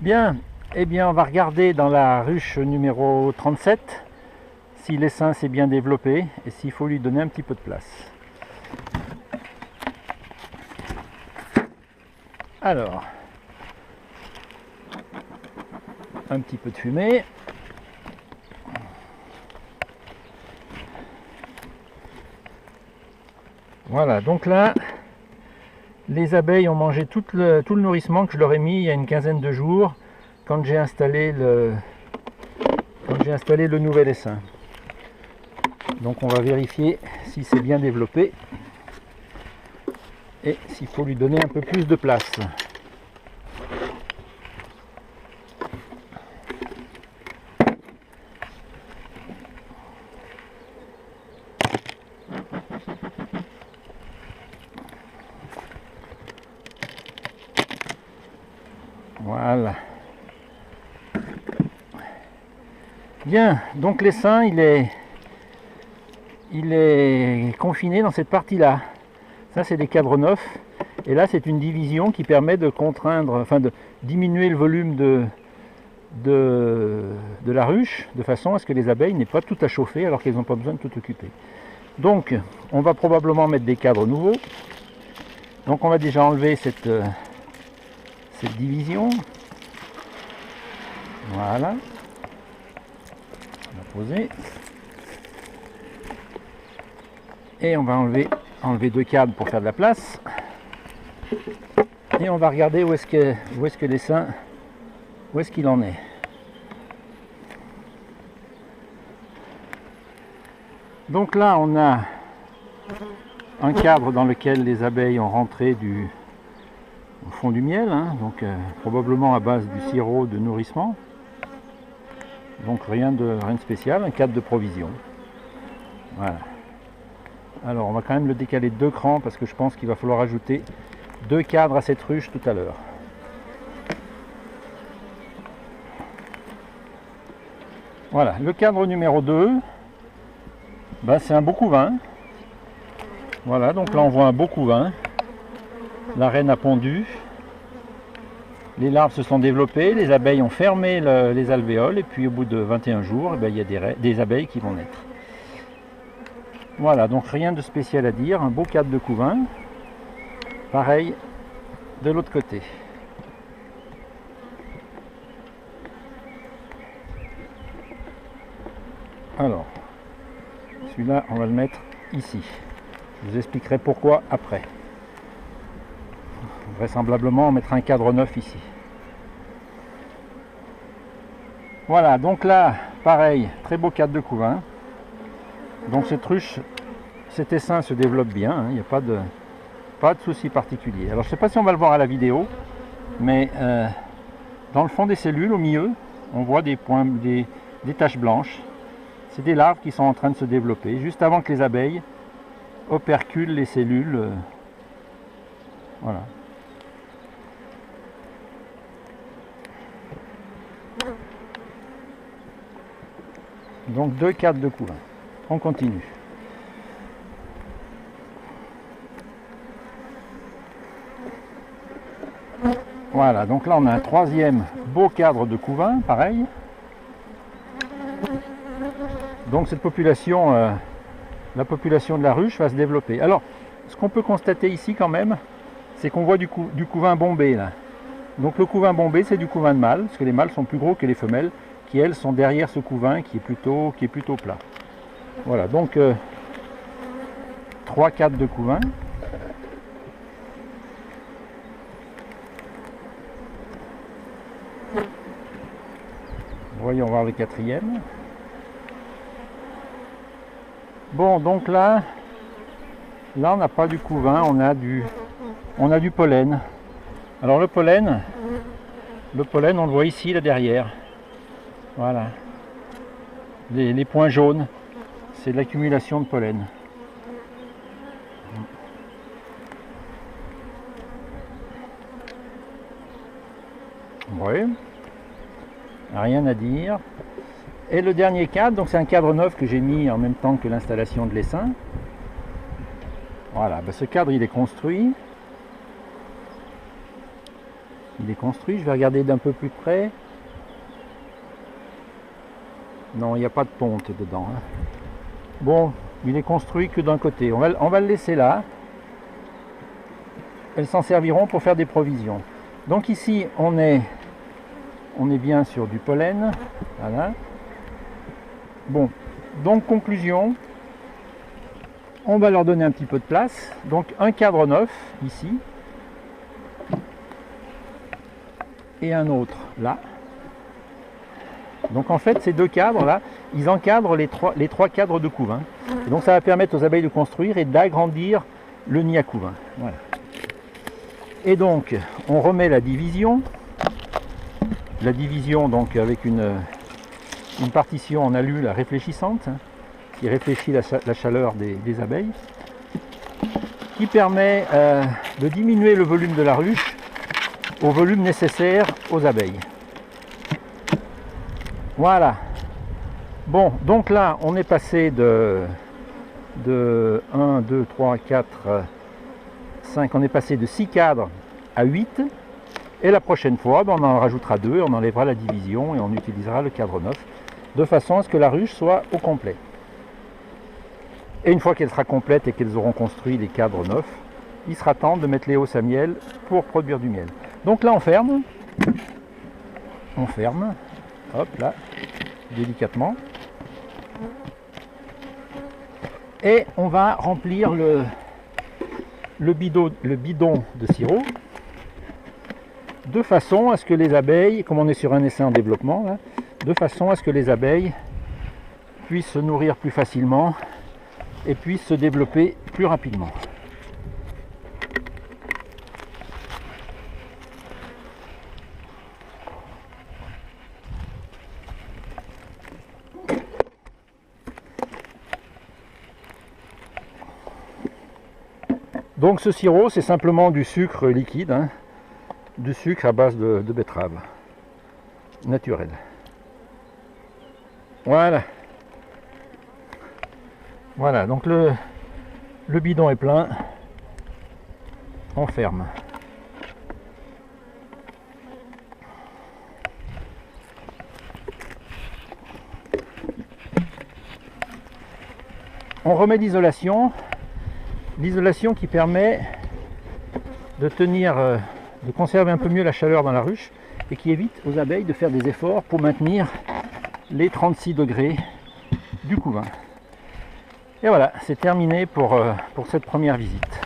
Bien, eh bien on va regarder dans la ruche numéro 37 si l'essaim s'est bien développé et s'il faut lui donner un petit peu de place. Alors, un petit peu de fumée. Voilà, donc là, les abeilles ont mangé tout le nourrissement que je leur ai mis il y a une quinzaine de jours quand j'ai installé le nouvel essaim. Donc on va vérifier si c'est bien développé et s'il faut lui donner un peu plus de place. Voilà. Bien, donc l'essaim il est confiné dans cette partie-là. Ça c'est des cadres neufs. Et là c'est une division qui permet de contraindre, enfin de diminuer le volume de la ruche, de façon à ce que les abeilles n'aient pas tout à chauffer alors qu'elles n'ont pas besoin de tout occuper. Donc on va probablement mettre des cadres nouveaux. Donc on va déjà enlever cette division. Voilà. On va poser. Et on va enlever deux cadres pour faire de la place. Et on va regarder où est-ce que l'essaim, où est-ce qu'il en est. Donc là on a un cadre dans lequel les abeilles ont rentré au fond du miel, hein, donc probablement à base du sirop de nourrissement. Donc rien de spécial, un cadre de provision. Voilà. Alors on va quand même le décaler de 2 crans parce que je pense qu'il va falloir ajouter 2 cadres à cette ruche tout à l'heure. Voilà, le cadre numéro 2, ben, c'est un beau couvain. Voilà, donc là on voit un beau couvain. La reine a pondu. Les larves se sont développées, les abeilles ont fermé les alvéoles et puis au bout de 21 jours, eh ben, il y a des abeilles qui vont naître. Voilà, donc rien de spécial à dire, un beau cadre de couvain. Pareil de l'autre côté. Alors, celui-là, on va le mettre ici. Je vous expliquerai pourquoi après. Vraisemblablement, on mettra un cadre neuf ici. Voilà, donc là, pareil, très beau cadre de couvain. Donc cette ruche, cet essaim se développe bien, hein, il n'y a pas de souci particulier. Alors je ne sais pas si on va le voir à la vidéo, mais dans le fond des cellules, au milieu, on voit des taches blanches. C'est des larves qui sont en train de se développer, juste avant que les abeilles operculent les cellules. Voilà. Donc 2 cadres de couvain. On continue. Voilà, donc là on a un 3e beau cadre de couvain, pareil. Donc cette population, la population de la ruche va se développer. Alors, ce qu'on peut constater ici quand même, c'est qu'on voit du couvain bombé là. Donc le couvain bombé, c'est du couvain de mâles, parce que les mâles sont plus gros que les femelles, qui elles sont derrière ce couvain qui est plutôt plat. Voilà, donc 3 cadres de couvain. Voyons voir le 4e. Bon, donc là on n'a pas du couvain, on a du pollen. Alors le pollen on le voit ici, là derrière. Voilà. Les points jaunes, c'est de l'accumulation de pollen. Oui, rien à dire. Et le dernier cadre, donc c'est un cadre neuf que j'ai mis en même temps que l'installation de l'essaim. Voilà, ben ce cadre il est construit. Il est construit, je vais regarder d'un peu plus près. Non, il n'y a pas de ponte dedans. Hein. Bon, il est construit que d'un côté. On va le laisser là. Elles s'en serviront pour faire des provisions. Donc ici, on est bien sur du pollen. Voilà. Bon, donc conclusion. On va leur donner un petit peu de place. Donc un cadre neuf ici. Et un autre là. Donc en fait ces deux cadres là, ils encadrent les trois cadres de couvain. Et donc ça va permettre aux abeilles de construire et d'agrandir le nid à couvain. Voilà. Et donc on remet la division. La division donc avec une partition en alu là, réfléchissante, hein, qui réfléchit la chaleur des abeilles, qui permet de diminuer le volume de la ruche au volume nécessaire aux abeilles. Voilà. Bon, donc là, on est passé de 1, 2, 3, 4, 5, on est passé de 6 cadres à 8. Et la prochaine fois, on en rajoutera 2, on enlèvera la division et on utilisera le cadre neuf, de façon à ce que la ruche soit au complet. Et une fois qu'elle sera complète et qu'elles auront construit les cadres neufs, il sera temps de mettre les hausses à miel pour produire du miel. Donc là, on ferme, hop là, délicatement, et on va remplir le bidon de sirop, de façon à ce que les abeilles, comme on est sur un essai en développement, là, de façon à ce que les abeilles puissent se nourrir plus facilement et puissent se développer plus rapidement. Donc ce sirop, c'est simplement du sucre liquide, hein, du sucre à base de betterave, naturel. Voilà. Voilà, donc le bidon est plein. On ferme. On remet l'isolation. L'isolation qui permet de de conserver un peu mieux la chaleur dans la ruche et qui évite aux abeilles de faire des efforts pour maintenir les 36 degrés du couvain. Et voilà, c'est terminé pour cette première visite.